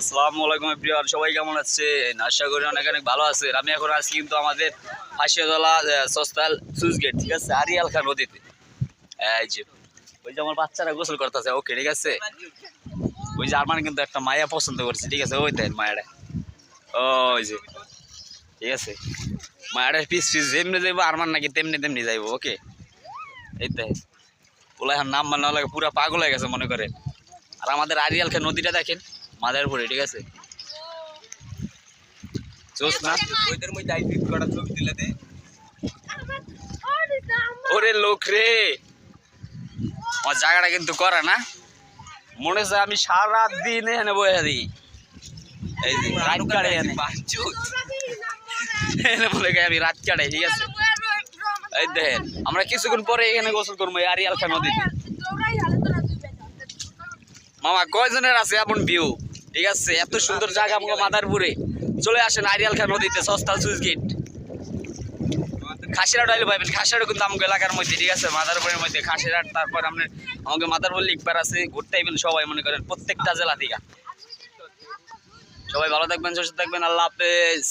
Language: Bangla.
আসসালামু আলাইকুম এভরিওয়ান, সবাই কেমন আছেন? আশা করি অনেক অনেক ভালো আছেন। আমি এখন আছি কিন্তু আমাদের ফাঁসিয়াতলা সস্তাল সুইচ গেট, ঠিক আছে, আরিয়াল খান নদীতে। এই যে ওই যে আমার বাচ্চারা গোসল করতেছে, ওকে ঠিক আছে। ওই যে আমার কিন্তু একটা মায়া পছন্দ করছে, ঠিক আছে, ওই দেন মায়াটা, ওই যে ঠিক আছে, মায়াটা পিস পিস যেমনি যাইবো আমার নাকি তেমনি তেমনি যাইবো, ওকে। এই দেখ ওলা এখন নাম মানে লাগে পুরা পাগল হয়ে গেছে মনে করেন। আর আমাদের আরিয়াল খান নদীটা দেখেন মাদারপুরে, ঠিক আছে, চোস না ওইদের মধ্যে আইপিট করা ছবি দিলে দে। ওরে লোক রে, আমার জায়গাটা কিন্তু করে না, মনে হচ্ছে আমি সারা দিন এখানে বসে দিই। এই যে রাত কাটে এখানে বলে আমি রাত কাটাই, ঠিক আছে। এই দেখেন আমরা কিছুক্ষণ পরে এখানে গোসল করবো আরিয়াল খান নদীতে। মামা কয়জনের আছে এমন ভিউ, ঠিক আছে, এত সুন্দর জায়গা আমাকে মাদারপুরে। চলে আসেন আরিয়াল খান নদীতে, সস্তাল সুইচ গেট। খাসিরাট আইলে পাইবেন, খাসিরাট কিন্তু আমাকে এলাকার মধ্যে, ঠিক আছে, মাদারপুরের মধ্যে খাসিরাট। তারপর আপনার আমাকে মাদারপুর লিখবার আছে, ঘুরতে আইবেন সবাই মনে করেন প্রত্যেকটা জেলা থেকে। সবাই ভালো থাকবেন, সুস্থ থাকবেন, আল্লাহ হাফেজ।